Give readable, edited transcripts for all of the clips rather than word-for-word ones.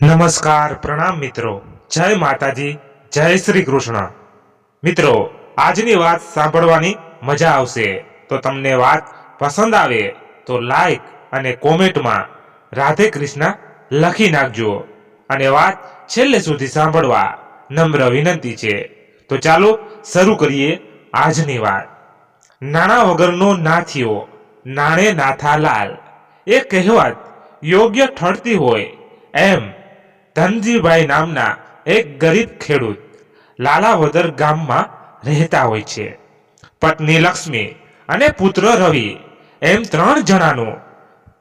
નમસ્કાર પ્રણામ મિત્રો, જય માતાજી, જય શ્રી કૃષ્ણ. મિત્રો, આજની વાત સાંભળવાની મજા આવશે. તો તમને વાત પસંદ આવે તો લાઈક અને કોમેન્ટમાં રાધે કૃષ્ણ લખી નાખજો અને વાત છેલ્લે સુધી સાંભળવા નમ્ર વિનંતી છે. તો ચાલો શરૂ કરીએ આજની વાત. નાણા વગરનો નાથીઓ નાણે નાથા લાલ, એ કહેવત યોગ્ય ઠરતી હોય એમ ધનજીભાઈ નામના એક ગરીબ ખેડૂત લાલાવદર ગામમાં રહેતા હોય છે. પત્ની લક્ષ્મી અને પુત્ર રવિ એમ 3 જણાનું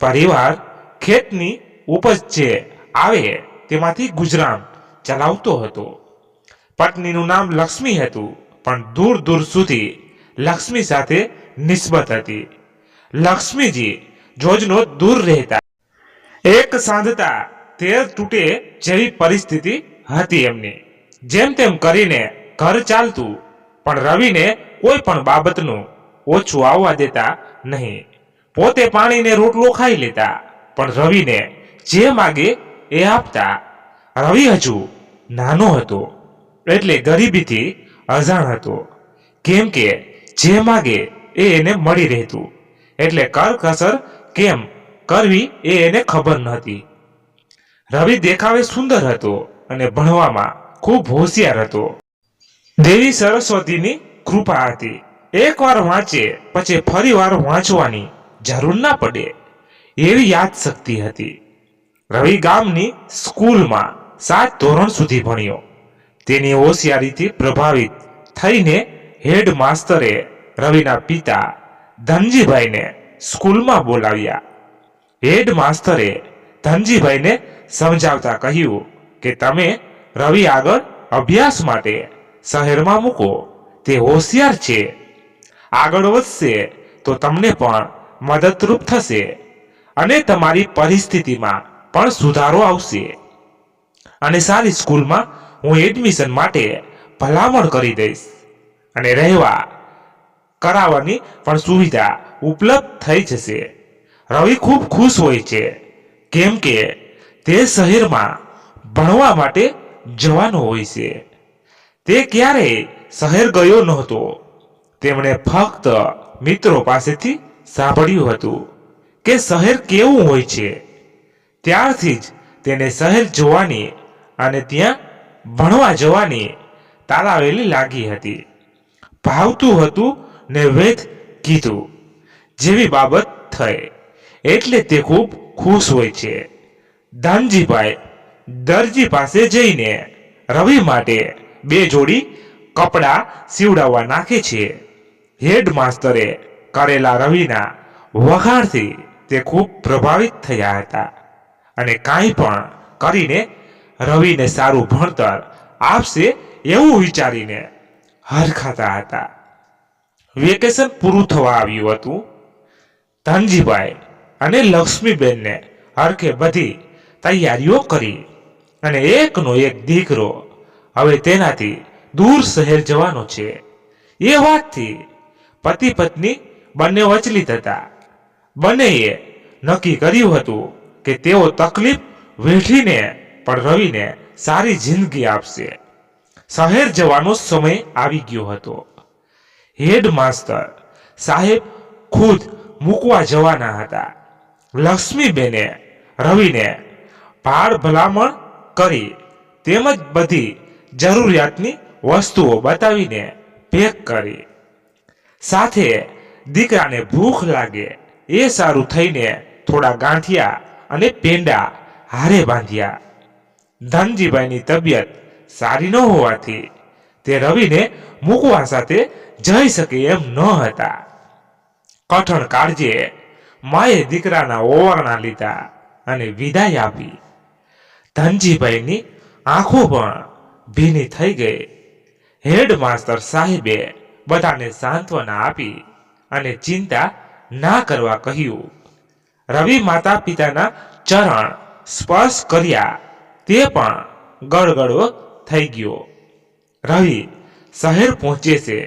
પરિવાર ખેતની ઉપજ જે આવે તેમાંથી ગુજરાન ચલાવતો હતો. પત્નીનું નામ લક્ષ્મી હતું, પણ દૂર દૂર સુધી લક્ષ્મી સાથે નિસ્બત હતી. લક્ષ્મીજી જોજનો દૂર રહેતા. એક સાંધતા તેર તૂટે જેવી પરિસ્થિતિ હતી એમની. જેમ તેમ કરીને ઘર ચાલતું, પણ રવિને કોઈ પણ બાબતનું ઓછું આવવા દેતા નહીં. પોતે પાણીને રોટલો ખાઈ લેતા, પણ રવિને જે માગે એ આપતા. રવિ હજુ નાનો હતો એટલે ગરીબીથી અજાણ હતો, કેમ કે જે માગે એ એને મળી રહેતું, એટલે કરકસર કેમ કરવી એ એને ખબર નહોતી. રવિ દેખાવે સુંદર હતો અને ભણવામાં ખૂબ હોશિયાર હતો. દેવી સરસ્વતીની કૃપા હતી. એકવાર વાંચે પછી ફરી વાર વાંચવાની જરૂર ના પડે એવી યાદશક્તિ હતી. રવિ ગામની સ્કૂલમાં 7 ધોરણ સુધી ભણ્યો. તેની હોશિયારીથી પ્રભાવિત થઈને હેડ માસ્તરે રવિના પિતા ધનજીભાઈને સ્કૂલમાં બોલાવ્યા. હેડ માસ્તરે ધનજીભાઈને સમજાવતા કહ્યું કે તમે રવિ આગળ અભ્યાસ માટે શહેરમાં મૂકો. તે હોશિયાર છે, આગળ વધશે તો તમને પણ મદદરૂપ થશે અને તમારી પરિસ્થિતિમાં પણ સુધારો આવશે. અને સારી સ્કૂલમાં હું એડમિશન માટે ભલામણ કરી દઈશ અને રહેવા કરાવવાની પણ સુવિધા ઉપલબ્ધ થઈ જશે. રવિ ખૂબ ખુશ હોય છે, કેમ કે તે શહેરમાં ભણવા માટે જવાનો હોય છે. તે ક્યારેય શહેર ગયો નહોતો. તેમણે ફક્ત મિત્રો પાસેથી સાંભળ્યું હતું કે શહેર કેવું હોય છે. ત્યારથી જ તેને શહેર જોવાની અને ત્યાં ભણવા જવાની તાલાવેલી લાગી હતી. ભાવતું હતું ને વેદ કીધું જેવી બાબત થઈ, એટલે તે ખૂબ ખુશ હોય છે. ધનજીભાઈ દરજી પાસે જઈને રવિ માટે 2 જોડી કપડાં સીવડાવવા નાખે છે. હેડ માસ્તરે કરેલા રવિના વખાણથી તે ખૂબ પ્રભાવિત થયા હતા અને કાંઈ પણ કરીને રવિને સારું ભણતર આપશે એવું વિચારીને હરખાતા હતા. વેકેશન પૂરું થવા આવ્યું હતું. ધનજીભાઈ અને લક્ષ્મીબેનને હરખે બધી તૈયારીઓ કરી અને એકનો એક દીકરો હવે તેનાથી દૂર શહેર જવાનો છે એ વાતથી પતિ પત્ની બંને વચલિત હતા. બંનેએ નક્કી કર્યું હતું કે તેઓ તકલીફ વેઠીને પણ રવિને સારી જિંદગી આપશે. શહેર જવાનો સમય આવી ગયો હતો. હેડ માસ્તર સાહેબ ખુદ મૂકવા જવાના હતા. લક્ષ્મીબેને રવિને ભાડ ભલામણ કરી તેમજ બધી જરૂરિયાતની વસ્તુઓ બતાવીને પેક કરી. સાથે દીકરાને ભૂખ લાગે એ સારું થઈને થોડા ગાંઠિયા અને પેંડા હારે બાંધ્યા. ધનજીભાઈની તબિયત સારી ન હોવાથી તે રવિને મૂકવા સાથે જઈ શકે એમ ન હતા. કઠણ કાળજે માએ દીકરાના ઓવારણા લીધા અને વિદાય આપી. ધનજીભાઈની આંખો પણ ભીની થઈ ગઈ. હેડ માસ્તર સાહેબે બધાને સાંત્વના આપી અને ચિંતા ના કરવા કહ્યું. રવિ માતા પિતાના ચરણ સ્પર્શ કર્યા તે પણ ગળગળો થઈ ગયો. રવિ શહેર પહોંચે છે.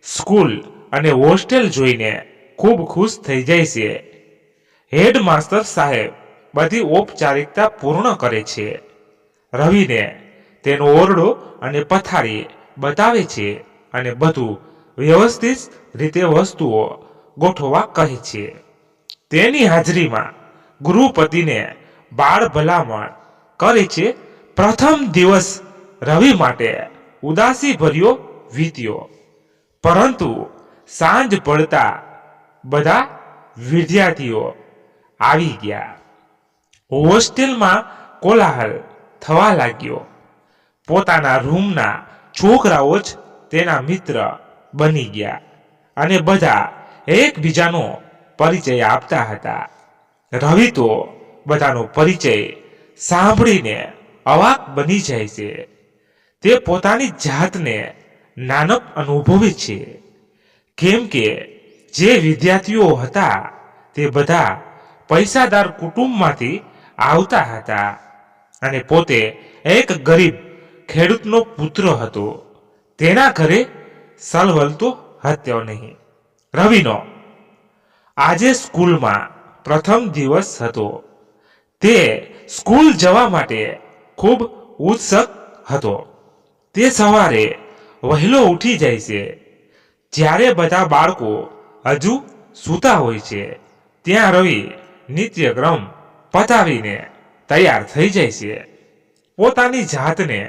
સ્કૂલ અને હોસ્ટેલ જોઈને ખૂબ ખુશ થઈ જાય છે. હેડ માસ્તર સાહેબ બધી ઔપચારિકતા પૂર્ણ કરે છે. રવિને તેનો ઓરડો અને પથારી બતાવે છે અને બધું વ્યવસ્થિત રીતે વસ્તુઓ ગોઠવવા કહે છે. તેની હાજરીમાં ગૃહપતિને બાળ ભલામણ કરે છે. પ્રથમ દિવસ રવિ માટે ઉદાસી ભર્યો વીત્યો, પરંતુ સાંજ પડતા બધા વિદ્યાર્થીઓ આવી ગયા. હોસ્ટેલમાં કોલાહલ થવા લાગ્યો. પોતાના રૂમના છોકરાઓ જ તેના મિત્ર બની ગયા અને બધા એકબીજાનો પરિચય આપતા હતા. રવિ તો બધાનો પરિચય સાંભળીને અવાક બની જાય છે. તે પોતાની જાતને નાનક અનુભવે છે, કેમ કે જે વિદ્યાર્થીઓ હતા તે બધા પૈસાદાર કુટુંબમાંથી આવતા હતા અને પોતે એક ગરીબ ખેડૂતનો પુત્ર હતો. તેના ઘરે સલવલ તો હતો નહીં. રવિનો આજે સ્કૂલમાં પ્રથમ દિવસ હતો. તે સ્કૂલ જવા માટે ખૂબ ઉત્સુક હતો. તે સવારે વહેલો ઉઠી જાય છે. જ્યારે બધા બાળકો હજુ સૂતા હોય છે, ત્યાં રવિ નિત્યક્રમ પતાવીને તૈયાર થઈ જાય છે. પોતાની જાતને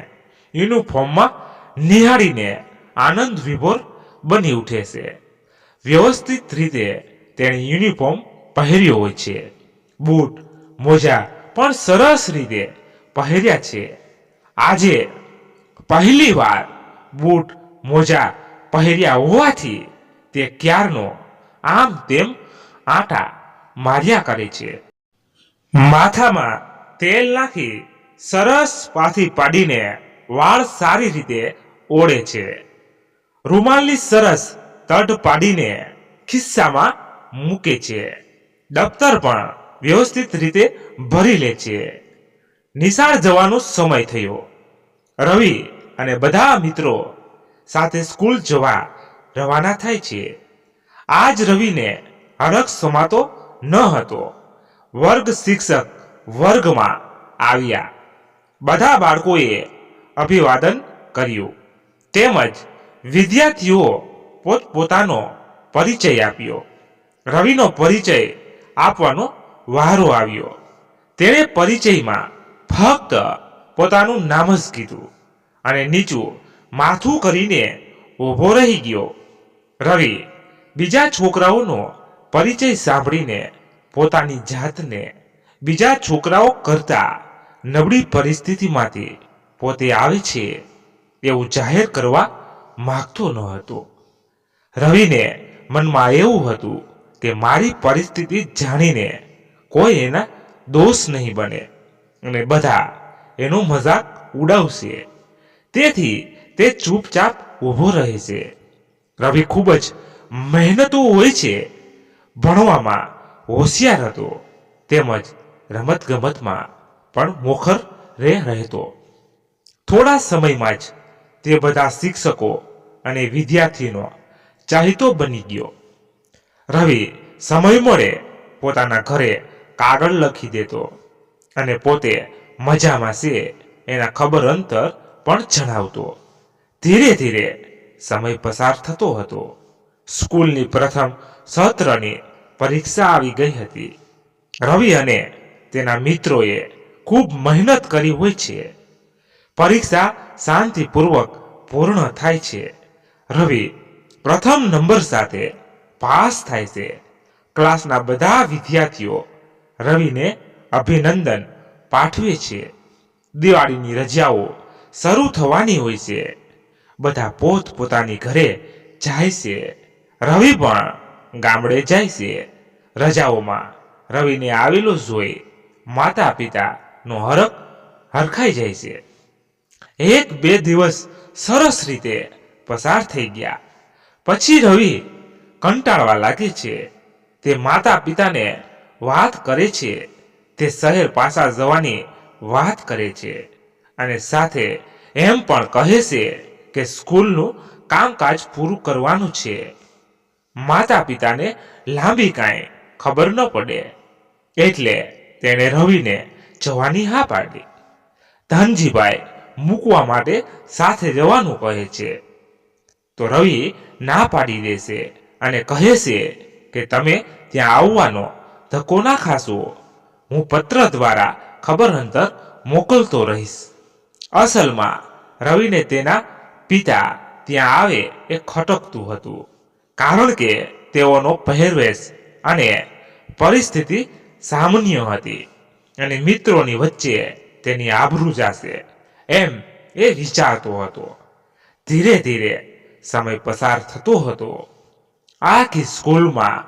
યુનિફોર્મમાં નિહાળીને આનંદ વિભોર બની ઉઠે છે. વ્યવસ્થિત રીતે તેણે યુનિફોર્મ પહેર્યો હોય છે. બૂટ મોજા પણ સરસ રીતે પહેર્યા છે. આજે પહેલી વાર બૂટ મોજા પહેર્યા હોવાથી તે ક્યારનો આમ તેમ આંટા માર્યા કરે છે. માથામાં તેલ નાખી સરસ પાથી પાડીને વાળ સારી રીતે ઓળે છે. રૂમાલની સરસ તડ પાડીને ખિસ્સામાં મૂકે છે. દફતર પણ વ્યવસ્થિત રીતે ભરી લે છે. નિશાળ જવાનો સમય થયો. રવિ અને બધા મિત્રો સાથે સ્કૂલ જવા રવાના થાય છે. આજ રવિને હરખ સમાતો ન હતો. વર્ગ શિક્ષક વર્ગમાં આવ્યા. બધા બાળકોએ અભિવાદન કર્યું તેમજ વિદ્યાર્થીઓ પોતપોતાનો પરિચય આપ્યો. રવિનો પરિચય આપવાનો વારો આવ્યો. તેણે પરિચયમાં ફક્ત પોતાનું નામ જ કીધું અને નીચું માથું કરીને ઊભો રહી ગયો. રવિ બીજા છોકરાઓનો પરિચય સાંભળીને પોતાની જાતને બીજા છોકરાઓ કરતા નબળી પરિસ્થિતિમાંથી પોતે આવે છે એવું જાહેર કરવા માંગતો ન હતો. રવિને મનમાં એવું હતું કે મારી પરિસ્થિતિ જાણીને કોઈ એના દોષ નહીં બને અને બધા એનો મજાક ઉડાવશે. તેથી તે ચૂપચાપ ઊભો રહે છે. રવિ ખૂબ જ મહેનતુ હોય છે. ભણવામાં હોશિયાર હતો તેમજ રમતગમતમાં પણ મોખર રહેતો. થોડા સમયમાં જ તે બધા શિક્ષકો અને વિદ્યાર્થીનો ચાહીતો બની ગયો. રવિ સમય મળે પોતાના ઘરે કાગળ લખી દેતો અને પોતે મજામાં છે એના ખબર અંતર પણ જણાવતો. ધીરે ધીરે સમય પસાર થતો હતો. સ્કૂલની પ્રથમ સત્રની પરીક્ષા આવી ગઈ હતી. રવિ અને તેના મિત્રોએ ખૂબ મહેનત કરી હોય છે. પરીક્ષા શાંતિપૂર્વક પૂર્ણ થાય છે. રવિ પ્રથમ નંબર સાથે પાસ થાય છે. ક્લાસના બધા વિદ્યાર્થીઓ રવિને અભિનંદન પાઠવે છે. દિવાળીની રજાઓ શરૂ થવાની હોય છે. બધા પોત પોતાની ઘરે જાય છે. રવિ પણ ગામડે જાય છે. રજાઓમાં રવિને આવેલો જોઈ માતા પિતાનો હરખાઈ જાય છે. એક બે દિવસ સરસ રીતે પસાર થઈ ગયા. પછી રવિ કંટાળવા લાગે છે. તે માતા પિતાને વાત કરે છે. તે શહેર પાછા જવાની વાત કરે છે અને સાથે એમ પણ કહે છે કે સ્કૂલનું કામકાજ પૂરું કરવાનું છે. માતા પિતાને લાંબી કાંઈ ખબર ન પડે એટલે તેણે રવિને જવાની હા પાડી. ધનજીભાઈ મૂકવા માટે સાથે જવાનું કહે છે. તો રવિ ના પાડી દેશે અને કહે છે કે તમે ત્યાં આવવાનો ધક્કો ના ખાશો. હું પત્ર દ્વારા ખબર અંતર મોકલતો રહીશ. અસલમાં રવિને તેના પિતા ત્યાં આવે એ ખટકતું હતું, કારણ કે તેઓનો પહેરવેશ અને પરિસ્થિતિ સામાન્ય હતી અને મિત્રોની વચ્ચે તેની આબરૂ જશે એમ એ વિચારતો હતો. ધીરે ધીરે સમય પસાર થતો હતો. આખી સ્કૂલમાં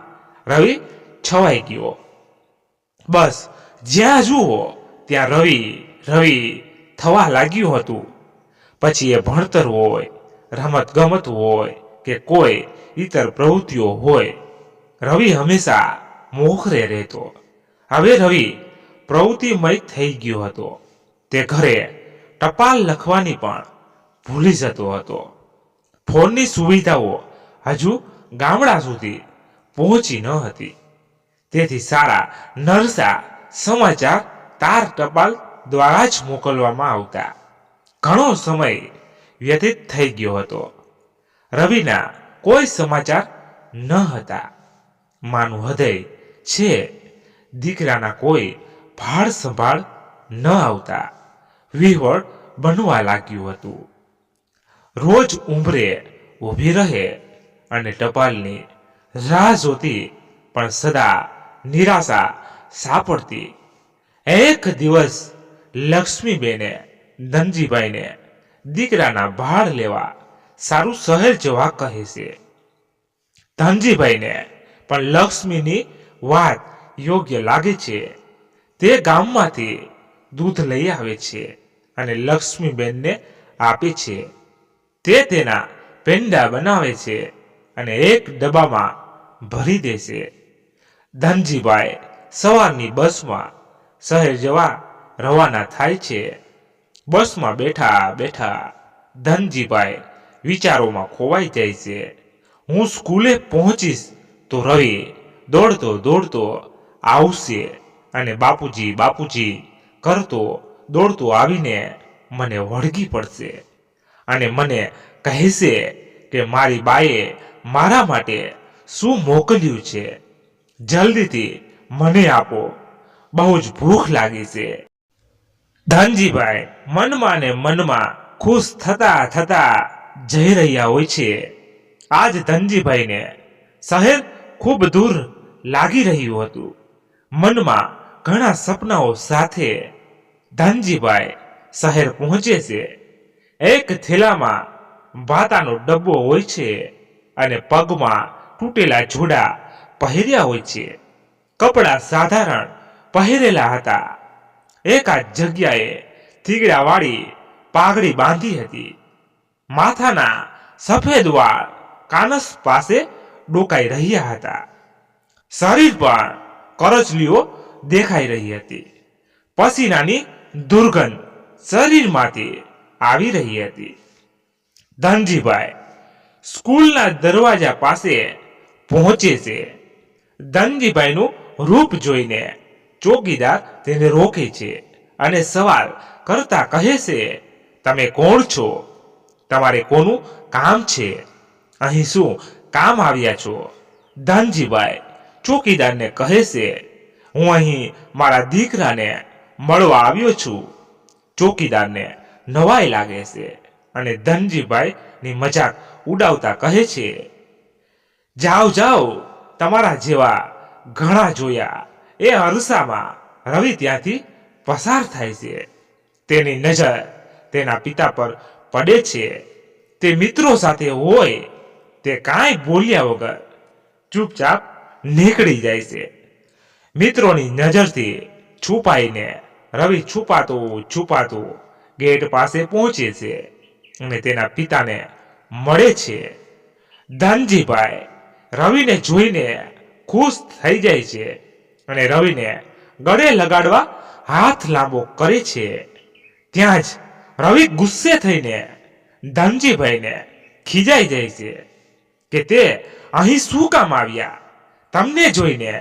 રવિ છવાઈ ગયો. બસ જ્યાં જુઓ ત્યાં રવિ રવિ થવા લાગ્યું હતું. પછી એ ભણતર હોય, રમત ગમત હોય કે કોઈ ઇતર પ્રવૃત્તિઓ હોય, રવિ હંમેશા મોખરે રહેતો. હવે રવિ પ્રવૃત્તિમય થઈ ગયો હતો. તે ઘરે ટપાલ લખવાની પણ ભૂલી જતો હતો. ફોનની સુવિધાઓ હજુ ગામડા સુધી પહોંચી ન હતી, તેથી સારા નરસા સમાચાર તાર ટપાલ દ્વારા જ મોકલવામાં આવતા. ઘણો સમય વ્યતીત થઈ ગયો હતો. રવિના કોઈ સમાચાર ન હતા. માનું હૃદય છે, દીકરાના કોઈ ભાળ સંભાળ ન આવતા. વિહવળ બનવા લાગ્યું હતું. રોજ ઉંબરે ઊભી રહે અને ટપાલની રાહ જોતી, પણ સદા નિરાશા સાંપડતી. એક દિવસ લક્ષ્મીબેને ધનજીભાઈને દીકરાના ભાળ લેવા સારું શહેર જવા કહે છે. ધનજીભાઈને પણ લક્ષ્મીની વાત યોગ્ય લાગે છે. તે ગામમાંથી દૂધ લઈ આવે છે અને લક્ષ્મીબેનને આપે છે. તે તેના પેંડા બનાવે છે અને એક ડબ્બામાં ભરી દે છે. ધનજીભાઈ સવારની બસમાં શહેર જવા રવાના થાય છે. બસમાં બેઠા બેઠા ધનજીભાઈ વિચારોમાં ખોવાઈ જાય છે. હું સ્કૂલે પહોંચીશ તો રવિ દોડતો દોડતો આવશે અને બાપુજી બાપુજી કરતો દોડતો આવીને મને વળગી પડશે અને મને કહેશે કે મારી બાએ મારા માટે શું મોકલ્યું છે, જલ્દીથી મને આપો, બહુ જ ભૂખ લાગી છે. ધનજીભાઈ મનમાં ને મનમાં ખુશ થતા થતા જઈ રહ્યા હોય છે. આજ ધનજીભાઈને શહેર ખૂબ દૂર લાગી રહ્યું હતું. મનમાં ઘણા સપનાઓ સાથે ધનજીભાઈ શહેર પહોંચે છે. એક થેલામાં ભાતાનો ડબ્બો હોય છે અને પગમાં તૂટેલા જોડા પહેર્યા હોય છે. કપડાં સાધારણ પહેરેલા હતા. એકાદ જગ્યાએ થીગડાવાળી પાઘડી બાંધી હતી. માથાના સફેદ વાળ કાનસ પાસે ડોકાઈ રહ્યા હતા. શરીર પર કરચલીઓ દેખાઈ રહી હતી. પસીનાની દુર્ગંધ શરીરમાંથી આવી રહી હતી. ધનજીભાઈ સ્કૂલના દરવાજા પાસે પહોંચે છે. ધનજીભાઈનું રૂપ જોઈને ચોકીદાર તેને રોકે છે અને સવાલ કરતા કહે છે, તમે કોણ છો? તમારે કોનું કામ છે? અહીં શું કામ આવ્યા છો? ધનજીભાઈ ચોકીદારને કહે છે, હું અહીં મારા દીકરાને મળવા આવ્યો છું. ચોકીદારને નવાઈ લાગે છે અને ધનજીભાઈની મજાક ઉડાવતા કહે છે, જાઓ જાઓ, તમારા જેવા ઘણા જોયા. એ અરસામાં રવિ ત્યાંથી પસાર થાય છે. તેની નજર તેના પિતા પર પડે છે. તે મિત્રો સાથે હોય તે કાંઈ બોલ્યા વગર ચૂપચાપ નીકળી જાય છે. મિત્રોની નજરથી છુપાઈને રવિ છુપાતો ગેટ પાસે પહોંચે છે અને તેના પિતાને મળે છે. ધનજીભાઈ રવિને જોઈને ખુશ થઈ જાય છે અને રવિને ગળે લગાડવા હાથ લાંબો કરે છે. ત્યાં જ રવિ ગુસ્સે થઈને ધનજીભાઈને ખીજાઈ જાય છે કે તે અહીં શું કામ આવ્યા? તમને જોઈને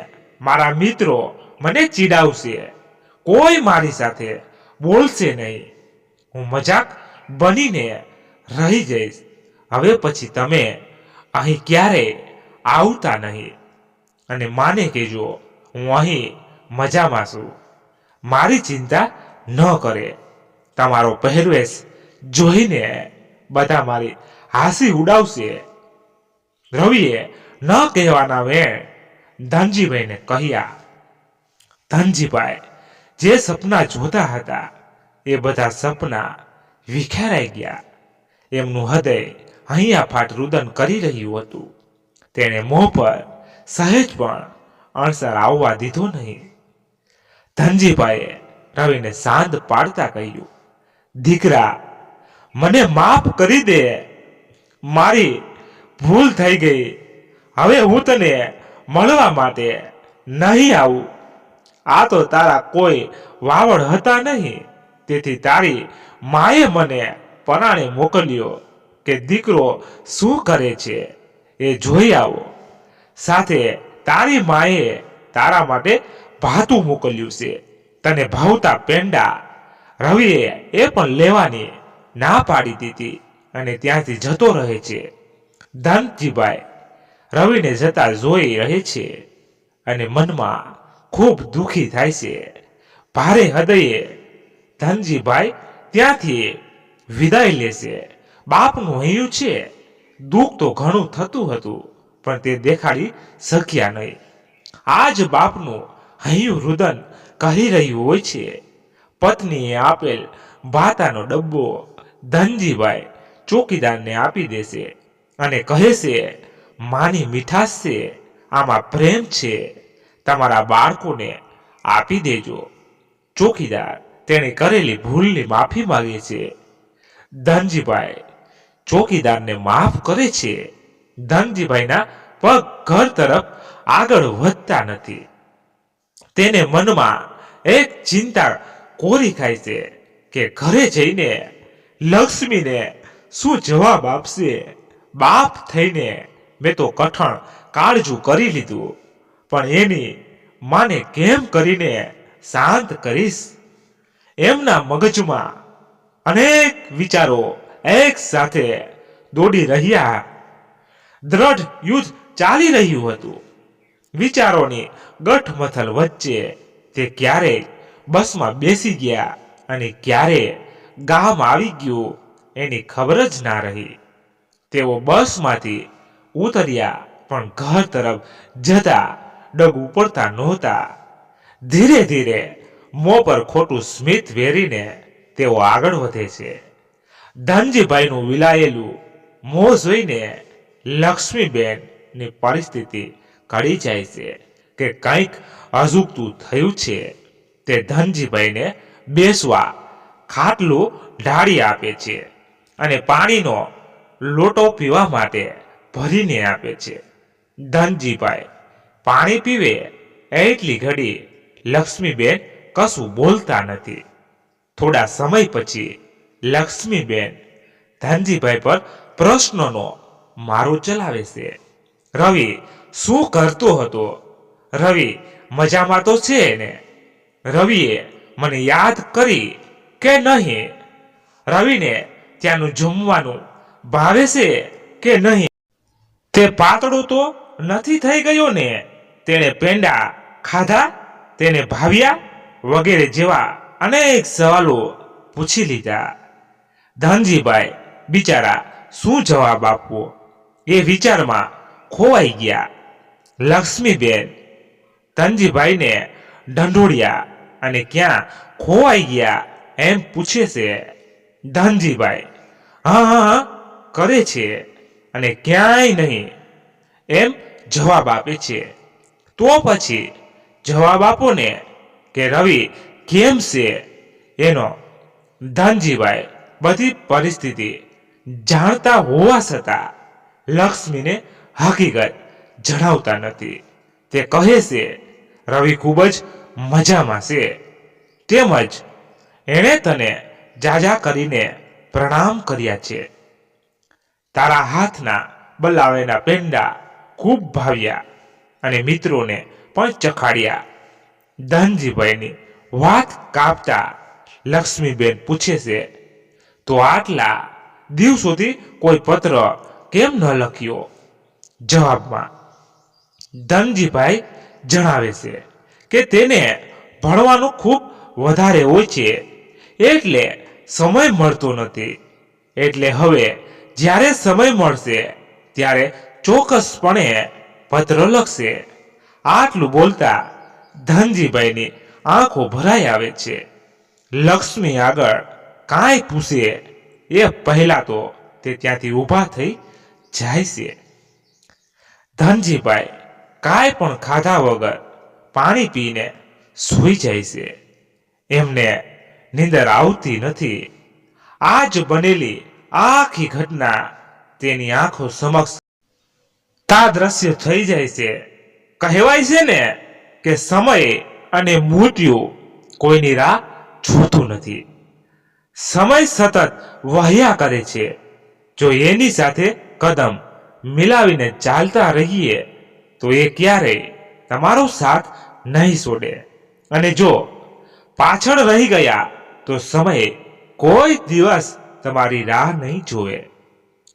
મારા મિત્રો મને ચીડાવશે. કોઈ મારી સાથે બોલશે નહીં. હું મજાક બનીને રહી જઈશ. હવે પછી તમે અહીં ક્યારેય આવતા નહીં. અને માને કહેજો હું અહીં મજામાં છું. મારી ચિંતા ન કરે. તમારો પહેરવેશ જોઈને બધા મારી હાસી ઉડાવશે. રવિએ ન કહેવાના વેણ ધનજીભાઈને કહ્યા. ધનજીભાઈ જે સપના જોતા હતા એ બધા સપના વિખેરાઈ ગયા. એમનું હૃદય અહીંયા ફાટ રુદન કરી રહ્યું હતું. તેણે મોં પર સહેજ પણ અણસર આવવા દીધો નહીં. ધનજીભાઈએ રવિને શાંત પાડતા કહ્યું, દીકરા, મને માફ કરી દે. મારી ભૂલ થઈ ગઈ. હવે હું તને મળવા માટે નહીં આવું. આ તો તારા કોઈ વાવડ હતા નહીં. તેથી તારી માએ મને પરાણે મોકલ્યો કે દીકરો શું કરે છે એ જોઈ આવો. સાથે તારી માએ તારા માટે ભાતું મોકલ્યું છે. તને ભાવતા પેંડા. રવિએ એ પણ લેવાની ના પાડી દીધી અને ત્યાંથી જતો રહે છે. ધનજીભાઈ રવિને જતા જોઈ રહે છે અને મનમાં ખૂબ દુઃખી થાય છે. ભારે હૃદયે ધનજીભાઈ ત્યાંથી વિદાય લેશે. બાપનું હૈયું છે. દુઃખ તો ઘણું થતું હતું પણ તે દેખાડી શક્યા નહીં. આજ બાપનું હૈયું રુદન કરી રહ્યું હોય છે. પત્નીએ આપેલ ભાતાનો ડબ્બો ધનજીભાઈ ચોકીદારને આપી દેશે અને કહે છે, માની મીઠાશ છે, આમાં પ્રેમ છે, તમારા બાળકોને આપી દેજો. ચોકીદાર તેણે કરેલી ભૂલની માફી માંગે છે. ધનજીભાઈ ચોકીદારને માફ કરે છે. ધનજીભાઈના પગ ઘર તરફ આગળ વધતા નથી. તેને મનમાં એક ચિંતા કોરી ખાય છે કે ઘરે જઈને લક્ષ્મીને શું જવાબ આપશે. બાપ થઈને મેં તો કઠણ કાળજું કરી લીધું, પણ એની માને કેમ કરીને શાંત કરીશ. એમના મગજમાં અનેક વિચારો એક સાથે દોડી રહ્યા. દ્રઢ યુદ્ધ ચાલી રહ્યું હતું. વિચારોની ગઠમથલ વચ્ચે તે ક્યારેય બસમાં બેસી ગયા અને ક્યારે ગામ આવી ગયું એની ખબર જ ના રહી. તેઓ બસમાંથી ઉતર્યા પણ ઘર તરફ જતા ડગ ઉપડતા નહોતા. ધીરે ધીરે મોં પર ખોટું સ્મિત વેરીને તેઓ આગળ વધે છે. ધનજીભાઈનું વિલાયેલું મોં જોઈને લક્ષ્મીબેનની પરિસ્થિતિ કડી જાય છે કે કંઈક અજુગતું થયું છે. તે ધનજીભાઈને બેસવા ખાટલું ઢાળી આપે છે અને પાણીનો લોટો પીવા માટે ભરીને આપે છે. ધનજીભાઈ પાણી પીવે એટલી ઘડી લક્ષ્મીબેન કશું બોલતા નથી. થોડા સમય પછી લક્ષ્મીબેન ધનજીભાઈ પર પ્રશ્નનો મારો ચલાવે છે. રવિ શું કરતો હતો? રવિ મજામાં તો છે ને? રવિએ મને યાદ કરી કે નહીં? રવિને ત્યાંનું જમવાનું ભાવે છે કે નહીં? તે પાતળો તો નથી થઈ ગયો ને? તેણે પેંડા ખાધા? તેને ભાવ્યા? વગેરે જેવા અનેક સવાલો પૂછી લીધા. ધનજીભાઈ બિચારા શું જવાબ આપવો એ વિચારમાં ખોવાઈ ગયા. લક્ષ્મીબેન ધનજીભાઈને ઢંઢોળ્યા અને ક્યાં ખોવાઈ ગયા એમ પૂછે છે. ધનજીભાઈ હા હા હા કરે છે અને ક્યાંય નહીં એમ જવાબ આપે છે. તો પછી જવાબ આપો ને કે રવિ કેમ છે એનો. ધનજીભાઈ બધી પરિસ્થિતિ જાણતા હોવા છતાં લક્ષ્મીને હકીકત જણાવતા નથી. તે કહે છે રવિ ખૂબ જ મજામાં છે, તેમજ એણે તને જાજા કરીને પ્રણામ કર્યા છે. તારા હાથના બલાવેના પેંડા ખૂબ ભાવ્યા અને મિત્રોને પણ ચખાડ્યા. ધનજીભાઈની વાત કાપતા લક્ષ્મીબેન પૂછે છે, તો આટલા દિવસોથી કોઈ પત્ર કેમ ન લખ્યો? જવાબમાં ધનજીભાઈ જણાવે છે કે તેને ભણવાનું ખૂબ વધારે હોય છે, એટલે સમય મળતો નથી. એટલે હવે જ્યારે સમય મળશે ત્યારે ચોક્કસપણે પત્ર લખશે. આટલું બોલતા ધનજીભાઈની આંખો ભરાઈ આવે છે. લક્ષ્મી આગળ કાંઈ પૂછે એ પહેલા તો તે ત્યાંથી ઊભા થઈ જાય છે. ધનજીભાઈ કાંઈ પણ ખાધા વગર પાણી પીને સૂઈ જાય છે. એમને નીંદર આવતી નથી. આજ બનેલી આખી ઘટના તેની આંખો સમક્ષ તાદ્રશ્ય થઈ જાય છે. કહેવાય છે ને કે સમય અને મૃત્યુ કોઈની રાહ જોતું નથી. સમય સતત વહ્યા કરે છે. જો એની સાથે કદમ મિલાવીને ચાલતા રહીએ તો એ ક્યારેય તમારો સાથ નહીં છોડે. અને જો પાછળ રહી ગયા તો સમય કોઈ દિવસ તમારી રાહ નહીં જોવે.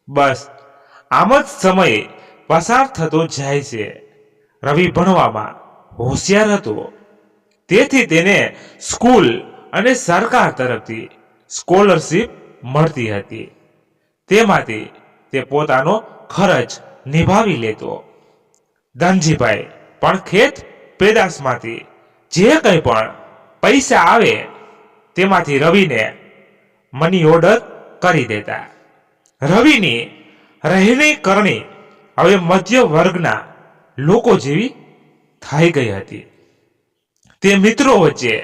બસ આમ જ સમય પસાર થતો જાય છે. રવિ ભણવામાં હોશિયાર હતો, તેથી તેને સ્કૂલ અને સરકાર તરફથી સ્કોલરશીપ મળતી હતી. તેમાંથી તે પોતાનો ખર્ચ નિભાવી લેતો. ધનજીભાઈ પણ ખેત પેદાશમાંથી જે કંઈ પણ પૈસા આવે તેમાંથી રવિને મની ઓર્ડર કરી દેતા. રવિની રહેણી કરણી હવે મધ્ય વર્ગના લોકો જેવી થઈ ગઈ હતી. તે મિત્રો વચ્ચે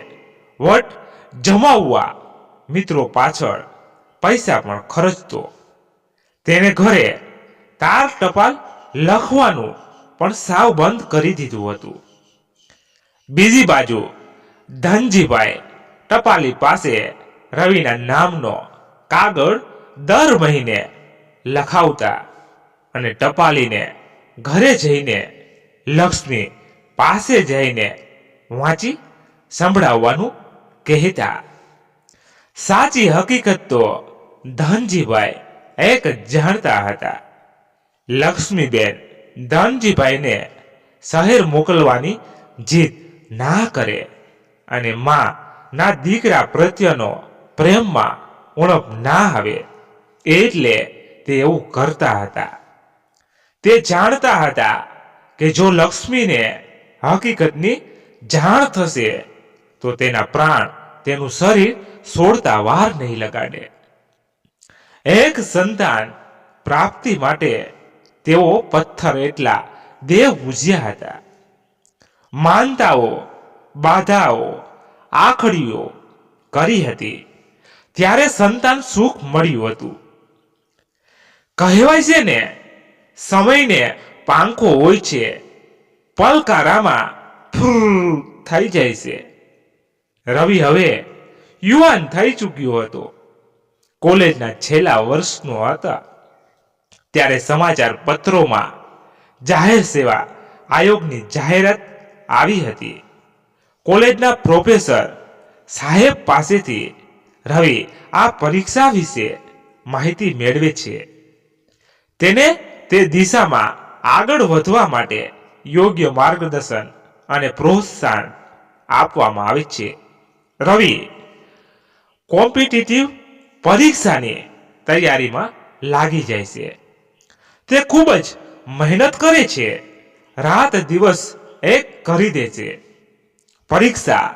વટ જમાવવા મિત્રો પાછળ પૈસા પણ ખર્ચતો. તેને ઘરે તાર ટપાલ લખવાનું પણ સાવ બંધ કરી દીધું હતું. બીજી બાજુ ધનજીભાઈ ટપાલી પાસે રવિના નામનો કાગળ દર મહિને લખાવતા અને ટપાલીને ઘરે જઈને લક્ષ્મી પાસે જઈને વાંચી સંભળાવવાનું કહેતા. સાચી હકીકત તો ધનજીભાઈ એક જાણતા હતા. લક્ષ્મીબેન ધનજીભાઈને શહેર મોકલવાની જીદ ના કરે અને માં ના દીકરા પ્રત્યેનો પ્રેમમાં ઉણપ ના આવે, એટલે તે એવું કરતા હતા. તે જાણતા હતા કે જો લક્ષ્મીને હકીકતની જાણ થશે તો તેના પ્રાણ તેનું શરીર છોડતા વાર નહીં લગાડે. એક સંતાન પ્રાપ્તિ માટે તેઓ પથ્થર એટલા દેવ પૂજ્યા હતા. માનતાઓ, બાધાઓ, આખડીઓ કરી હતી, ત્યારે સંતાન સુખ મળ્યું હતું. કહેવાય છે ને, સમયને પાંખો હોય છે, પલકારામાં ફૂર થઈ જાય છે. રવિ હવે યુવાન થઈ ચૂક્યો હતો. કોલેજના છેલ્લા વર્ષનો હતા ત્યારે સમાચાર પત્રોમાં જાહેર સેવા આયોગની જાહેરાત આવી હતી. કોલેજના પ્રોફેસર સાહેબ પાસેથી રવિ આ પરીક્ષા વિશે માહિતી મેળવે છે. તેને તે દિશામાં આગળ વધવા માટે યોગ્ય માર્ગદર્શન અને પ્રોત્સાહન આપવામાં આવે છે. રવિ કોમ્પિટિટિવ પરીક્ષાની તૈયારીમાં લાગી જાય છે. તે ખૂબ જ મહેનત કરે છે, રાત દિવસ એક કરી દે છે. પરીક્ષા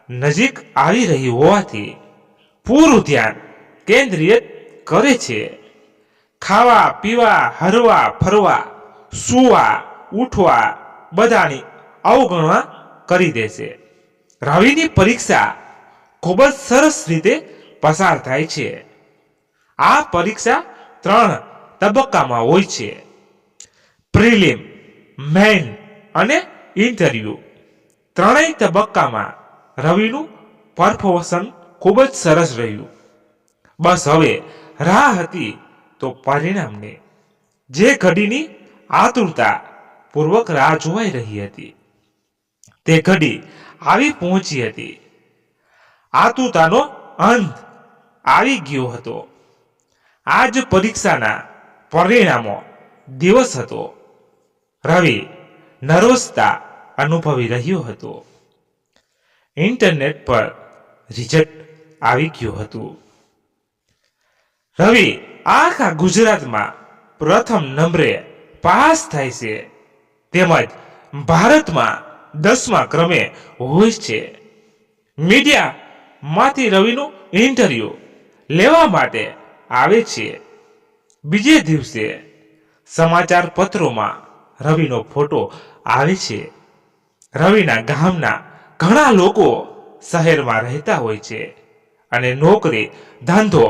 નજીક આવી રહી હોવાથી પૂરું ધ્યાન કેન્દ્રિત કરે છે. ખાવા પીવા, હરવા ફરવા, સૂવા ઉઠવા બધાની અવગણના કરી દે છે. રવિની પરીક્ષા ખૂબ જ સરસ રીતે પસાર થાય છે. આ પરીક્ષા 3 તબક્કામાં હોય છે: પ્રિલિમ, મેઇન અને ઇન્ટરવ્યુ. ત્રણેય તબક્કામાં રવિનું પરફોર્મન્સ ખૂબ જ સરસ રહ્યું. બસ હવે રાહ હતી તો પરિણામની, જે ઘડીની આતુરતા પૂર્વક રાહ જોવાઈ રહી હતી. તે ઘડી આવી પહોંચી હતી. આતુરતાનો અંત આવી ગયો હતો. આજ પરીક્ષાના પરિણામો દિવસ હતો. રવિ નર્વસતા અનુભવી રહ્યો હતો. ઇન્ટરનેટ પર રિઝલ્ટ આવી ગયું હતું. રવિ આખા ગુજરાતમાં પ્રથમ નંબરે પાસ થાય છે, તેમજ ભારતમાં 10મા ક્રમે હોય છે. મીડિયામાંથી રવિનું ઇન્ટરવ્યુ લેવા માટે આવે છે. બીજે દિવસે સમાચાર પત્રોમાં રવિનો ફોટો આવે છે. રવિના ગામના ઘણા લોકો શહેરમાં રહેતા હોય છે અને નોકરી ધંધો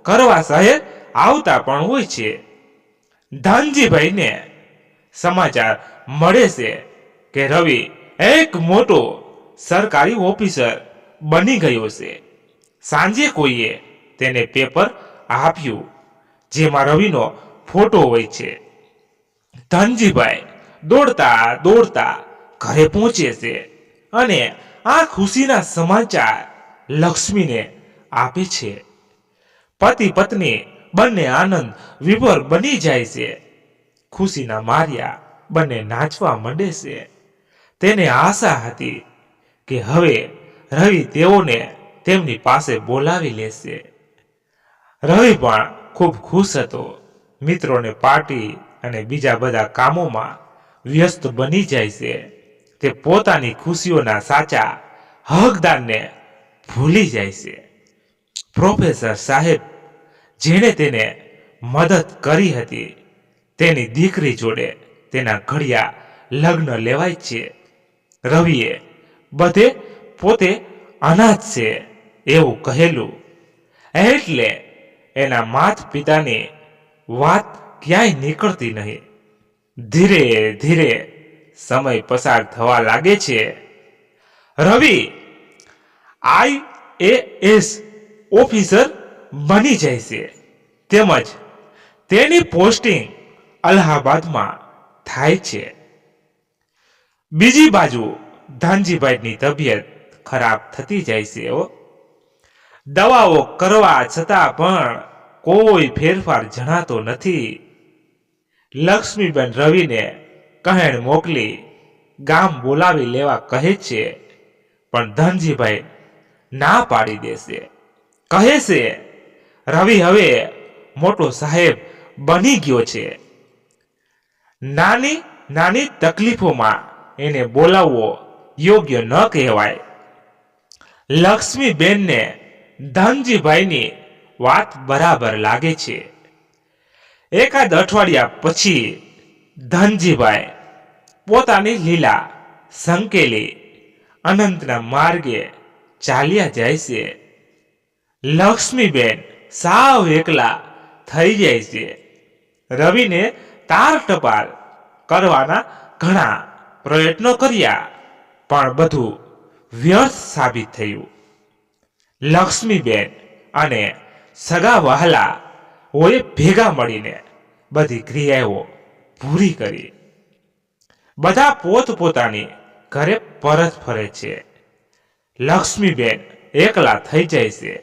કરવા શહેર આવતા પણ હોય છે. ધનજીભાઈને સમાચાર મળે છે કે રવિ એક મોટો સરકારી ઓફિસર બની ગયો છે. સાંજે કોઈએ તેને પેપર આપ્યું જેમાં રવિનો ફોટો હોય છે. ધનજીભાઈ દોડતા દોડતા ઘરે પહોંચે છે અને આ ખુશીના સમાચાર લક્ષ્મીને આપે છે. પતિ પત્ની બંને આનંદ વિભોર બની જાય છે. ખુશીના માર્યા બંને નાચવા માંડે છે. તેને આશા હતી કે હવે રવિ તેઓને તેમની પાસે બોલાવી લેશે. રવિ પણ ખૂબ ખુશ હતો. મિત્રોને પાર્ટી અને બીજા બધા કામોમાં વ્યસ્ત બની જાય છે. તે પોતાની ખુશીઓના સાચા હકદારને ભૂલી જાય છે. પ્રોફેસર સાહેબ જેણે તેને મદદ કરી હતી તેની દીકરી જોડે તેના ઘડિયા લગ્ન લેવાય છે. રવિએ બધે પોતે અનાથ છે એવું કહેલું એટલે એના માતા પિતાની વાત ક્યાંય નીકળતી નહીં. ધીરે ધીરે સમય પસાર થવા લાગે છે. રવિ IAS ઓફિસર બની જાય છે, તેમજ તેની પોસ્ટિંગ અલ્હાબાદમાં થાય છે. બીજી બાજુ ધનજીભાઈની તબિયત ખરાબ થતી જાય છે. દવાઓ કરવા છતાં પણ કોઈ ફેરફાર જણાતો નથી. લક્ષ્મીબેન રવિને કહેણ મોકલી ગામ બોલાવી લેવા કહે છે, પણ ધનજીભાઈ ના પાડી દેશે. કહે છે રવિ હવે મોટો સાહેબ બની ગયો છે. નાની નાની તકલીફોમાં એને બોલાવવો યોગ્ય ન કહેવાય. લક્ષ્મીબેનને ધનજીભાઈની વાત બરાબર લાગે છે. એકાદ અઠવાડિયા પછી ધનજીભાઈ પોતાની લીલા સંકેલી અનંતના માર્ગે ચાલ્યા જાય છે. લક્ષ્મીબેન સાવ એકલા થઈ જાય છે. રવિને તાર ટપાલ કરવાના ઘણા પ્રયત્નો કર્યા પણ બધું વ્યર્થ સાબિત થયું. લક્ષ્મીબેન અને સગા વહાલા ઓએ ભેગા મળીને બધી ક્રિયાઓ પૂરી કરી. બધા પોતપોતાની ઘરે પરત ફરે છે. લક્ષ્મીબેન એકલા થઈ જાય છે.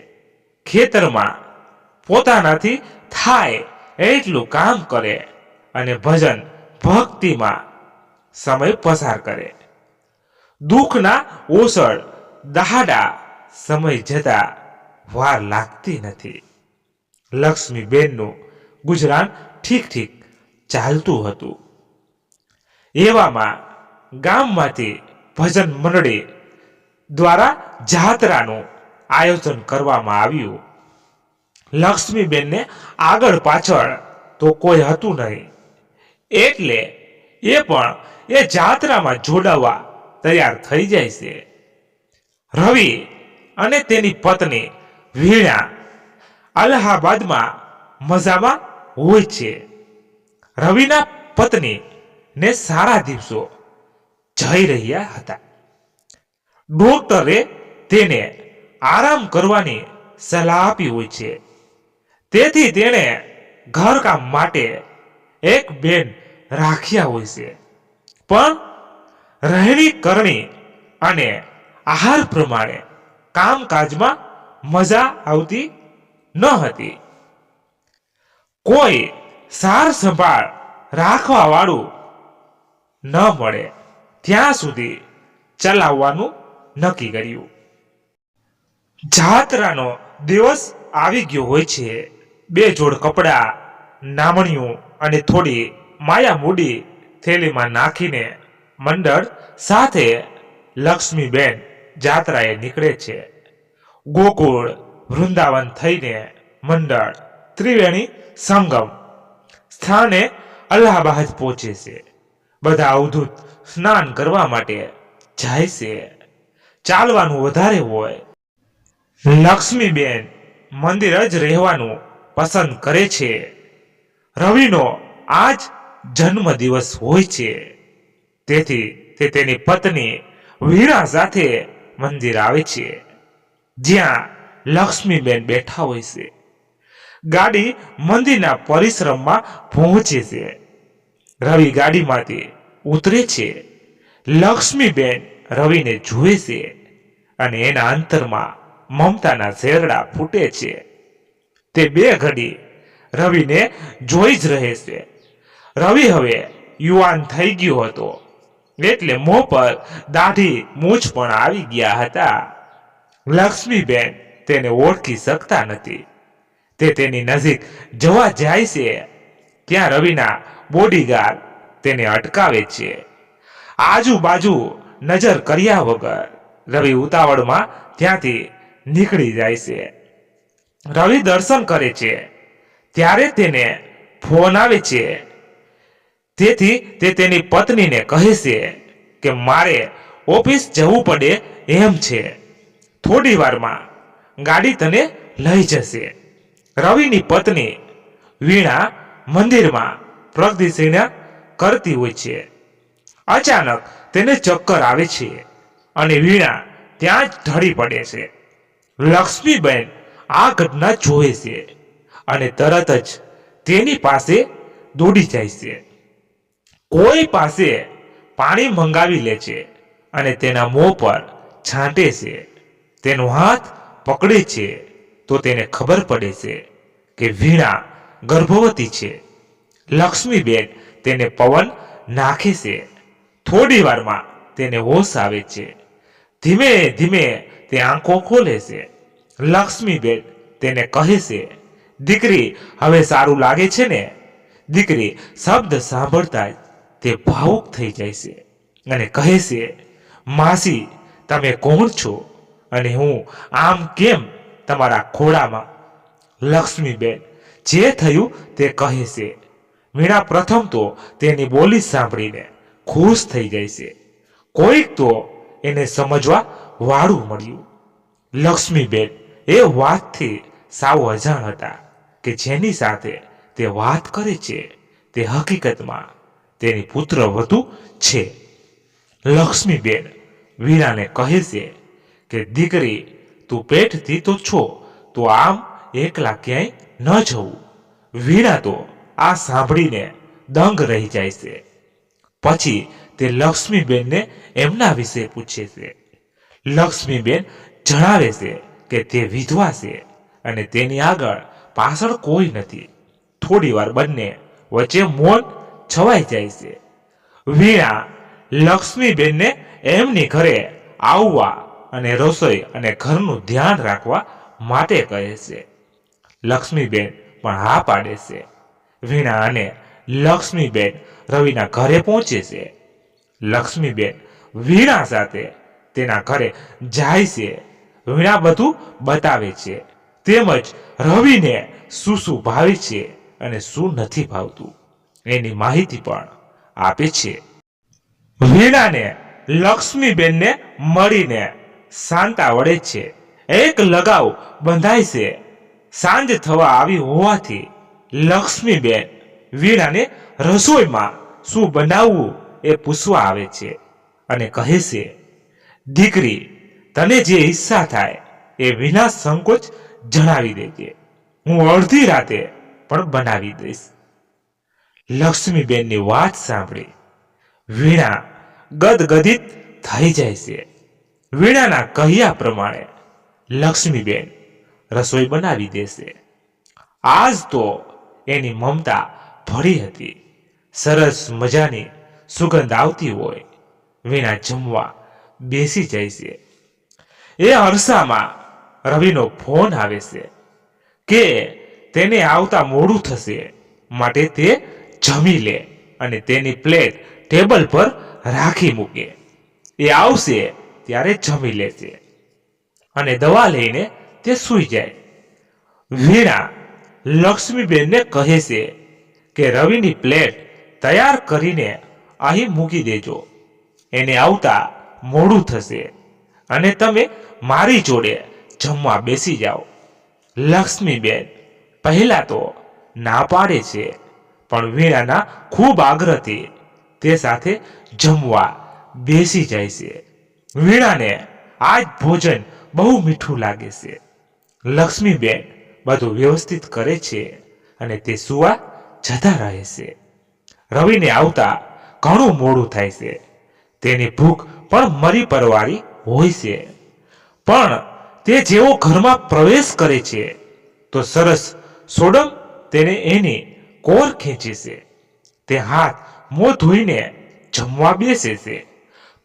ખેતરમાં પોતાનાથી થાય એટલું કામ કરે અને ભજન ભક્તિમાં સમય પસાર કરે. દુઃખના ઓસળ દહાડા સમય જતા વાર લાગતી નથી. લક્ષ્મીબેનનું ગુજરાન ઠીક ઠીક ચાલતું હતું. એવામાં ગામમાંથી ભજન મંડળી દ્વારા જાત્રાનું આયોજન કરવામાં આવ્યું. લક્ષ્મીબેનને આગળ પાછળ તો કોઈ હતું નહીં, એટલે એ પણ એ જાત્રામાં જોડાવા તૈયાર થઈ જાય છે. રવિ અને તેની પત્ની વીણા અલ્હાબાદમાં મજામાં હોય છે. રવિના પત્ની ને સારા દિવસો જઈ રહ્યા હતા. ડોક્ટરે તેને આરામ કરવાની સલાહ આપી હોય છે. તેથી તેણે ઘરકામ માટે એક બેન રાખ્યા હોય છે, પણ રહેણી કરણી અને આહાર પ્રમાણે કામકાજમાં મજા આવતી ન હતી. કોઈ સાર સંભાળ રાખવા વાળું ન મળે ત્યાં સુધી ચલાવવાનું નક્કી કર્યું. જાત્રાનો દિવસ આવી ગયો હોય છે. 2 જોડ કપડાં, નામણીયું અને થોડી માયા મૂડી થેલીમાં નાખીને મંડળ સાથે લક્ષ્મીબેન જાત્રાએ નીકળે છે. ગોકુળ વૃંદાવન થઈને મંડળ ત્રિવેણી સંગમ સ્થાને અલ્હાબાદ પહોંચે છે. બધા અવધૂત સ્નાન કરવા માટે જાય છે. ચાલવાનું વધારે હોય. લક્ષ્મીબેન મંદિર જ રહેવાનું પસંદ કરે છે. રવિનો આજ જન્મદિવસ હોય છે. તેથી તે તેની પત્ની વીણા સાથે મંદિર આવે છે, જ્યાં લક્ષ્મીબેન બેઠા હોય છે. ગાડી મંદિરના પરિસરમાં પહોંચે છે. રવિ ગાડીમાંથી ઉતરે છે. લક્ષ્મીબેન રવિને જુએ છે અને એના અંતરમાં મમતાના ઝેરડા ફૂટે છે. તે 2 ઘડી રવિને જોઈ જ રહે છે. રવિ હવે યુવાન થઈ ગયો હતો, એટલે મોં પર દાઢી મૂછ પણ આવી ગયા હતા. લક્ષ્મીબેન તેને ઓળખી શકતા નથી. તે તેની નજીક જવા જાય છે ત્યાં રવિના બોડીગાર્ડ તેને અટકાવે છે. આજુબાજુ નજર કર્યા વગર રવિ ઉતાવળમાં ત્યાંથી નીકળી જાય છે. રવિ દર્શન કરે છે ત્યારે તેને ફોન આવે છે. તેથી તે તેની પત્નીને કહે છે કે મારે ઓફિસ જવું પડે એમ છે. થોડી વારમાં ગાડી તને લઈ જશે. રવિની પત્ની વીણા મંદિરમાં પ્રદક્ષિણા કરતી હોય છે. અચાનક તેને ચક્કર આવે છે અને વીણા ત્યાં જ ઢળી પડે છે. લક્ષ્મીબેન આ ઘટના જોવે છે અને તરત જ તેની પાસે દોડી જાય છે. કોઈ પાસે પાણી મંગાવી લે છે અને તેના મોં પર છાંટે છે. તેનો હાથ પકડે છે તો તેને ખબર પડે છે કે વીણા ગર્ભવતી છે. લક્ષ્મીબેન તેને પવન નાખે છે. થોડી વારમાં તેને હોશ આવે છે. ધીમે ધીમે તે આંખો ખોલે છે. લક્ષ્મીબેન તેને કહે છે, દીકરી હવે સારું લાગે છે ને? દીકરી શબ્દ સાંભળતા જ તે ભાવુક થઈ જાય છે અને કહે છે, માસી તમે કોણ છો અને હું આમ કેમ તમારા ખોળામાં? લક્ષ્મીબેન જે થયું તે કહે છે. વીણા પ્રથમ તો તેની બોલી સાંભળીને ખુશ થઈ જાય છે. કોઈક તો એને સમજવા વાળું મળ્યું. લક્ષ્મીબેન એ વાતથી સાવ અજાણ હતા કે જેની સાથે તે વાત કરે છે તે હકીકતમાં તેની પુત્રવધુ છે. લક્ષ્મીબેન વીણાને કહે છે કે દીકરી તું પેટથી તો છો, તો આમ એકલા ક્યાંય ન જવું. વીણા તો આ સાંભળીને દંગ રહી જાય છે. પછી તે લક્ષ્મીબેનને એમના વિશે પૂછે છે. લક્ષ્મીબેન જણાવે છે કે તે વિધવા છે અને તેની આગળ પાછળ કોઈ નથી. થોડી વાર બંને વચ્ચે મૌન છવાઈ જાય છે. વીણા લક્ષ્મીબેનને એમની ઘરે આવવા અને રસોઈ અને ઘરનું ધ્યાન રાખવા માટે કહે છે. લક્ષ્મીબેન પણ હા પાડે છે. વીણા અને લક્ષ્મીબેન રવિના ઘરે પહોંચે છે. લક્ષ્મીબેન વીણા સાથે તેના ઘરે જાય છે. વીણા બધું બતાવે છે, તેમજ રવિને શું શું ભાવે છે અને શું નથી ભાવતું એની માહિતી પણ આપે છે. વીણાને લક્ષ્મીબેનને મળીને શાંતા વળે છે. એક લગાવ બંધાય છે. સાંજ થવા આવી હોવાથી લક્ષ્મીબેન વીણાને રસોઈમાં શું બનાવવું એ પૂછવા આવે છે અને કહે છે, દીકરી તને જે ઈચ્છા થાય એ વિના સંકોચ જણાવી દેજે. હું અડધી રાતે પણ બનાવી દઈશ. લક્ષ્મીબેનની વાત સાંભળી વીણા ગદગદિત થઈ જાય છે. વીણાના કહ્યા પ્રમાણે લક્ષ્મીબેન રસોઈ બનાવી દેશે. આજ તો એની મમતા ભરી હતી. સરસ મજાની સુગંધ આવતી હોય. વીણા જમવા બેસી જાય છે. એ અરસામાં રવિનો ફોન આવે છે કે તેને આવતા મોડું થશે, માટે તે જમી લે અને તેની પ્લેટ ટેબલ પર રાખી મૂકે. એ આવશે ત્યારે જમી લેશે અને દવા લઈને તે સૂઈ જાય. વીણા લક્ષ્મીબેનને કહે છે કે રવિની પ્લેટ તૈયાર કરીને અહીં મૂકી દેજો. એને આવતા મોડું થશે અને તમે મારી જોડે જમવા બેસી જાઓ. લક્ષ્મીબેન પહેલા તો ના પાડે છે, પણ વીણાના ખૂબ આગ્રહથી તે સાથે જમવા બેસી જાય છે. વીણાને આજ ભોજન બહુ મીઠું લાગે છે. લક્ષ્મીબેન બધું વ્યવસ્થિત કરે છે અને તે સુવા જતા રહે છે. રવિને આવતા ઘણું મોડું થાય છે. તેની ભૂખ પણ મરી પરવારી હોય છે. પણ તે જેવો ઘરમાં પ્રવેશ કરે છે તો સરસ સોડમ તેને એની કોર ખેંચે છે. તે હાથ મોં ધોઈને જમવા બેસે છે.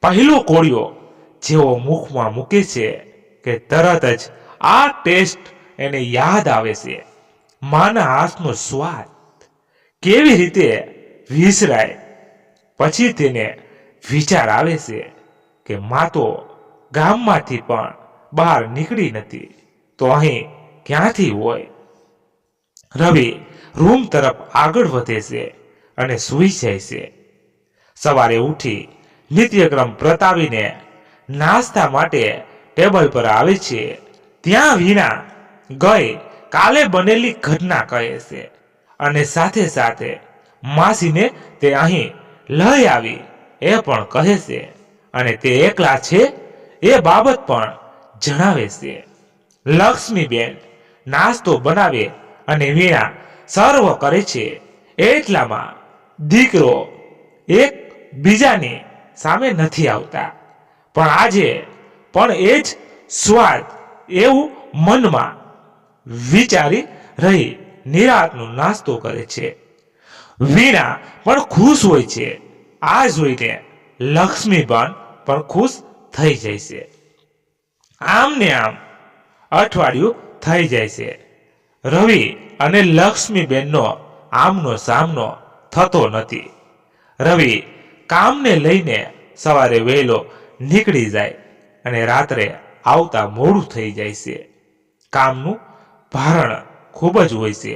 પહેલો કોળિયો જેવો મુખમાં મૂકે છે કે તરત જ આ ટેસ્ટ એને યાદ આવે છે. માના હાથનો સ્વાદ કેવી રીતે વિસરાય. પછી તેને વિચાર આવે છે કે મા તો ગામમાંથી પણ બહાર નીકળી નથી, તો અહીં ક્યાંથી હોય. રવિ રૂમ તરફ આગળ વધે છે અને સૂઈ જાય છે. સવારે ઉઠી નિત્યક્રમ પ્રતાવીને નાસ્તા માટે ટેબલ પર આવે છે. ત્યાં વીણા ગઈ કાલે બનેલી ઘટના કહે છે અને સાથે સાથે માસીને તે અહીં લઈ આવી એ પણ કહે છે અને તે એકલા છે એ બાબત પણ જણાવે છે. લક્ષ્મીબેન નાસ્તો બનાવે અને વીણા સર્વ કરે છે. એટલામાં દીકરો એક બીજાની સામે નથી આવતા, પણ આજે પણ એ જ સ્વાદ એવું મનમાં વિચારી રહી નિરાતનો નાસ્તો કરે છે. વીણા પણ ખુશ હોય છે. આ જોઈને લક્ષ્મીબેન પણ ખુશ થઈ જાય છે. આમ ને આમ અઠવાડિયું થઈ જાય છે. રવિ અને લક્ષ્મીબેનનો આમનો સામનો થતો નથી. રવિ કામને લઈને સવારે વહેલો નીકળી જાય અને રાત્રે આવતા મોડું થઈ જાય છે. કામનું ભારણ ખૂબ જ હોય છે.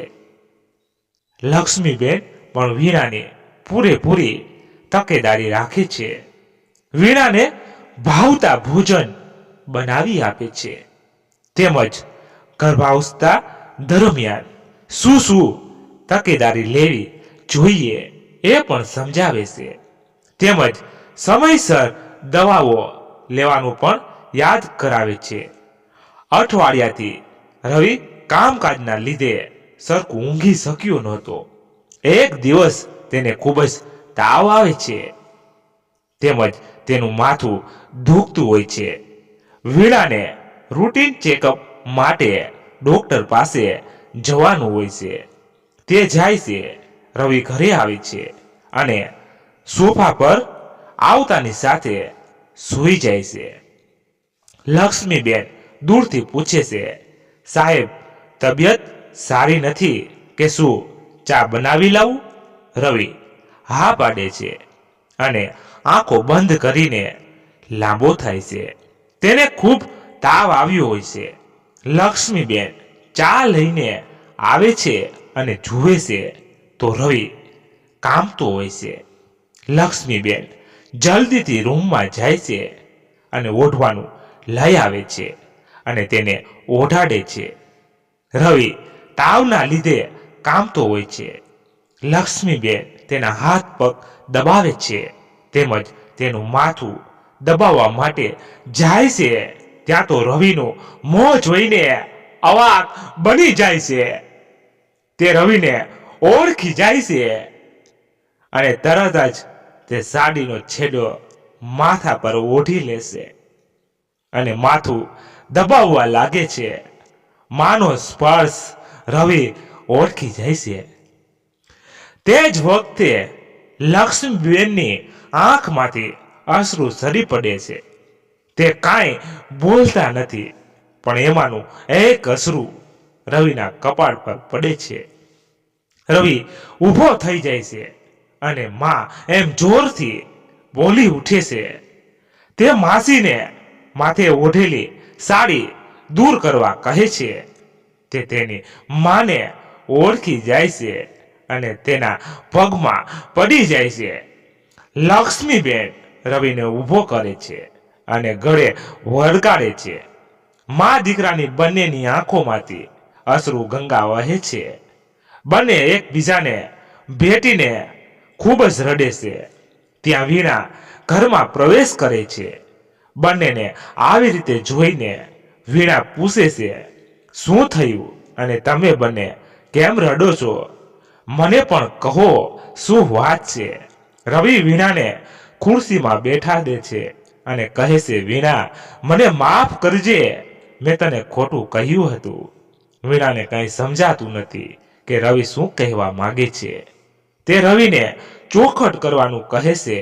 લક્ષ્મીબેન પણ વીણાની પૂરેપૂરી તકેદારી રાખે છે. વીણાને ભાવતા ભોજન બનાવી આપે છે. તેમજ ગર્ભાવસ્થા દરમિયાન શું શું તકેદારી લેવી જોઈએ એ પણ સમજાવે છે. તેમજ સમયસર દવાઓ લેવાનું પણ યાદ કરાવે છે. અઠવાડિયાથી રવિ કામકાજના લીધે સરખું ઊંઘી શક્યો નહોતો. એક દિવસ તેને ખૂબ જ તાવ આવે છે. તેમજ તેનું માથું દુખતું હોય છે. વીણાને રૂટીન ચેકઅપ માટે ડોક્ટર પાસે જવાનું હોય છે. તે જાય છે. રવિ ઘરે આવે છે અને સોફા પર આવતાની સાથે સૂઈ જાય છે. લક્ષ્મીબેન દૂરથી પૂછે છે, સાહેબ તબિયત સારી નથી કે શું ચા બનાવી લાવું? રવિ હા પાડે છે અને આંખો બંધ કરીને લાંબો થાય છે. તેને ખૂબ તાવ આવ્યો હોય છે. લક્ષ્મીબેન ચા લઈને આવે છે અને જુએ છે તો રવિ કામતો હોય છે. લક્ષ્મીબેન જલ્દીથી રૂમમાં જાય છે અને ઓઢવાનું લઈ આવે છે અને તેને ઓઢાડે છે. રવિ તાવના લીધે કામતો હોય છે. લક્ષ્મીબેન તેના હાથ પગ દબાવે છે તેમજ તેનું માથું દબાવવા માટે જાય છે. ત્યાં તો રવિનું મોં જોઈને અવાક બની જાય છે. તે રવિને ઓળખી જાય છે અને તરત જ તે સાડીનો છેડો માથા પર ઓઢી લેશે અને માથું દબાવવા લાગે છે. માનો સ્પર્શ રવિ ઓળખી જાય છે. તે જ વખતે લક્ષ્મીબેનની આંખમાંથી અશ્રુ સરી પડે છે. તે કાંઈ બોલતા નથી, પણ એમાંનું એક અશ્રુ રવિના કપાળ પર પડે છે. રવિ ઊભો થઈ જાય છે અને માં એમ જોરથી બોલી ઉઠે છે. તે માસીને માથે ઓઢેલી સાડી દૂર કરવા કહે છે. તે તેની માને ઓળખી જાય છે અને તેના પગમાં પડી જાય છે. લક્ષ્મીબેન રવિને ઊભો કરે છે અને ગળે વળગાડે છે. મા દીકરાની બંનેની આંખોમાંથી અશ્રુ ગંગા વહે છે. બંને એકબીજાને ભેટીને ખૂબ જ રડે છે. ત્યાં વીણા ઘરમાં પ્રવેશ કરે છે. બંનેને આવી રીતે જોઈને વીણા પૂછે છે, શું થયું અને તમે બંને કેમ રડો છો? મને પણ કહો, શું વાત છે? રવિ વીણાને ખુરશીમાં બેઠા દે છે અને કહે છે, વીણા, મને માફ કરજે, મેં તને ખોટું કહ્યું હતું. વીણાને કંઈ સમજાતું નથી કે રવિ શું કહેવા માંગે છે. તે રવિને ચોખટ કરવાનું કહે છે.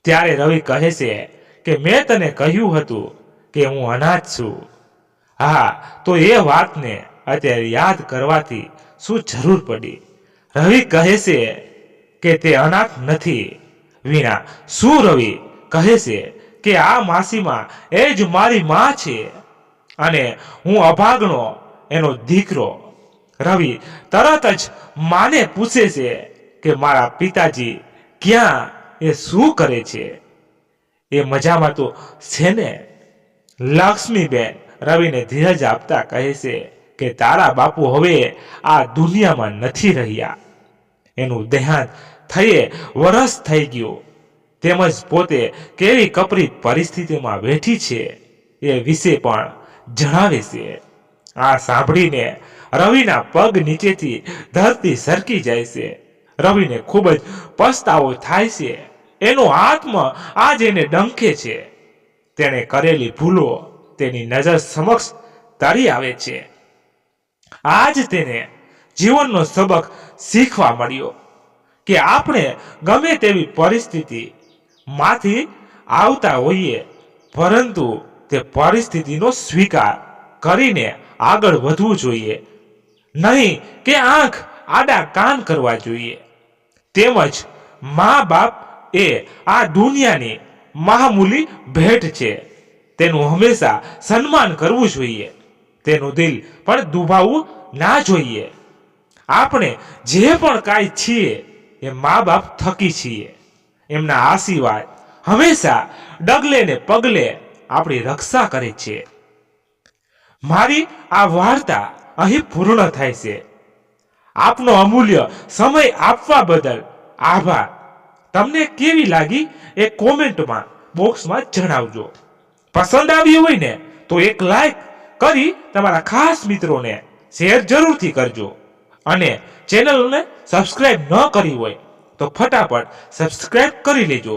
ત્યારે રવિ કહે છે કે મેં તને કહ્યું હતું કે હું અનાથ છું. હા, તો એ વાતને અત્યારે યાદ કરવાથી શું જરૂર પડી? રવિ કહે છે કે તે અનાથ નથી. વીણા, શું? રવિ કહે છે કે આ માસીમાં એ જ મારી માં છે અને હું અભાગનો એનો દીકરો. રવિ તરત જ માને પૂછે છે કે મારા પિતાજી ક્યાં, એ શું કરે છે? એ મજામાં તો છે ને? લક્ષ્મીબેન રવિને ધીરજ આપતા કહે છે કે તારા બાપુ હવે આ દુનિયામાં નથી રહ્યા. એનું દેહાંત થયે વરસ થઈ ગયું. તેમજ પોતે કેવી કપરી પરિસ્થિતિમાં બેઠી છે એ વિશે પણ જણાવે છે. આ સાંભળીને રવિના પગ નીચેથી ધરતી સરકી જાય છે. રવિને ખૂબ જ પસ્તાવો થાય છે. એનો આત્મા આજ એને ડંખે છે. તેણે કરેલી ભૂલો તેની નજર સમક્ષ તરી આવે છે. આજ તેને જીવનનો સબક શીખવા મળ્યો કે આપણે ગમે તેવી પરિસ્થિતિ માંથી આવતા હોઈએ, પરંતુ તે પરિસ્થિતિનો સ્વીકાર કરીને આગળ વધવું જોઈએ, નહીં કે આંખ આડા કાન કરવા જોઈએ. તેમજ મા બાપ એ આ દુનિયાની મહામૂલી ભેટ છે. તેનું હંમેશા સન્માન કરવું જોઈએ. તેનું દિલ પણ દુભાવવું ના જોઈએ. આપણે જે પણ કાંઈ છીએ એ મા બાપ થકી છીએ. એમના આશીર્વાદ હંમેશા ડગલે ને પગલે આપણી રક્ષા કરે છે. મારી આ વાર્તા અહીં પૂર્ણ થાય છે. આપનો અમૂલ્ય સમય આપવા બદલ આભાર. તમને કેવી લાગી એ કોમેન્ટમાં બોક્સમાં જણાવજો. પસંદ આવ્યું હોય ને તો એક લાઈક કરી તમારા ખાસ મિત્રોને શેર જરૂરથી કરજો. અને ચેનલને સબસ્ક્રાઇબ ન કરી હોય તો ફટાફટ સબસ્ક્રાઇબ કરી લેજો,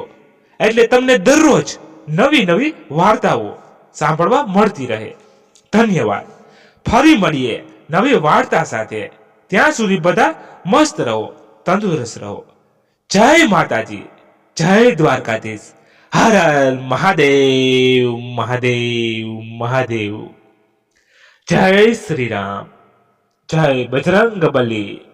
એટલે તમને દરરોજ નવી નવી વાર્તાઓ સાંભળવા મળતી રહે. ધન્યવાદ. ફરી મળીએ નવી વાર્તા સાથે. ત્યાં સુધી બધા મસ્ત રહો, તંદુરસ્ત રહો. જય માતાજી, જય દ્વારકાધીશ. હર હર મહાદેવ મહાદેવ મહાદેવ. જય શ્રી રામ, જય બજરંગ બલી.